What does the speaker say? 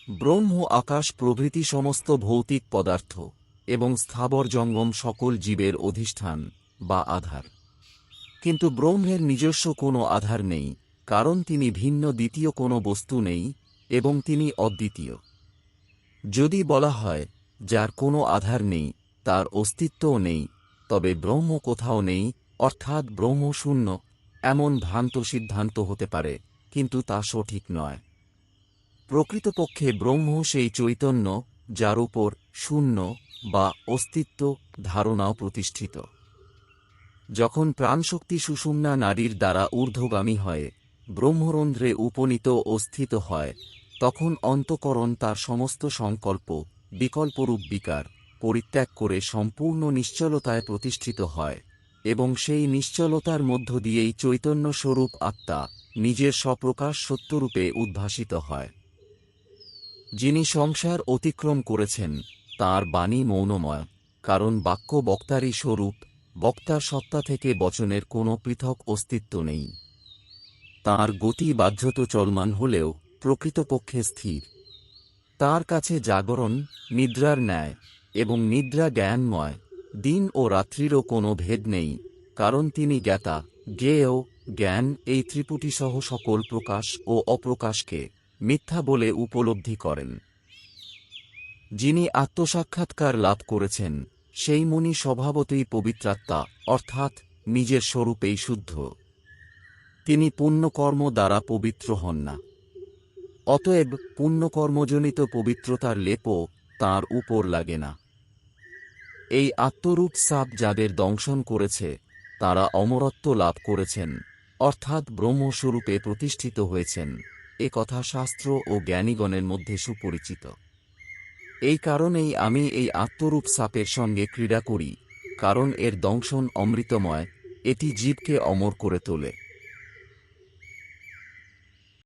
ব্রহ্ম আকাশ প্রভৃতি সমস্ত ভৌতিক পদার্থ এবং স্থাবর জঙ্গম সকল জীবের অধিষ্ঠান বা আধার। কিন্তু ব্রহ্মের নিজস্ব কোনো আধার নেই, কারণ তিনি ভিন্ন দ্বিতীয় কোনো বস্তু নেই এবং তিনি অদ্বিতীয়। যদি বলা হয় যার কোনো আধার নেই, তার অস্তিত্বও নেই, তবে ব্রহ্ম কোথাও নেই, অর্থাৎ ব্রহ্ম শূন্য, এমন ভ্রান্ত সিদ্ধান্ত হতে পারে, কিন্তু তা সঠিক নয়। প্রকৃতপক্ষে ব্রহ্ম সেই চৈতন্য যার উপর শূন্য বা অস্তিত্ব ধারণাও প্রতিষ্ঠিত। যখন প্রাণশক্তি সুষুম্না নাড়ীর দ্বারা ঊর্ধ্বগামী হয়, ব্রহ্মরন্ধ্রে উপনীত ও স্থিত হয়, তখন অন্তঃকরণ তার সমস্ত সংকল্প বিকল্পরূপ বিকার পরিত্যাগ করে সম্পূর্ণ নিশ্চলতায় প্রতিষ্ঠিত হয়, এবং সেই নিশ্চলতার মধ্য দিয়েই চৈতন্যস্বরূপ আত্মা নিজের স্বপ্রকাশ সত্যরূপে উদ্ভাসিত হয়। যিনি সংসার অতিক্রম করেছেন, তাঁর বাণী মৌনময়, কারণ বাক্য বক্তারই স্বরূপ, বক্তার সত্তা থেকে বচনের কোনো পৃথক অস্তিত্ব নেই। তাঁর গতি বাহ্যত চলমান হলেও প্রকৃতপক্ষে স্থির। তাঁর কাছে জাগরণ নিদ্রার ন্যায়, এবং নিদ্রা জ্ঞানময়। দিন ও রাত্রিরও কোনো ভেদ নেই, কারণ তিনি জ্ঞাতা, জ্ঞেয়, জ্ঞান এই ত্রিপুটিসহ সকল প্রকাশ ও অপ্রকাশকে মিথ্যা বলে উপলব্ধি করেন। যিনি আত্মসাক্ষাৎকার লাভ করেছেন, সেই মুনি স্বভাবতই পবিত্রাত্মা, অর্থাৎ নিজের স্বরূপেই শুদ্ধ। তিনি পুণ্যকর্ম দ্বারা পবিত্র হন না। অতএব পুণ্যকর্মজনিত পবিত্রতার লেপও তাঁর উপর লাগে না। এই আত্মরূপ সাপ যাদের দংশন করেছে, তাঁরা অমরত্ব লাভ করেছেন, অর্থাৎ ব্রহ্মস্বরূপে প্রতিষ্ঠিত হয়েছেন, এ কথা শাস্ত্র ও জ্ঞানীগণের মধ্যে সুপরিচিত। এই কারণেই আমি এই আত্মরূপ সাপের সঙ্গে ক্রীড়া করি, কারণ এর দংশন অমৃতময়, এটি জীবকে অমর করে তোলে।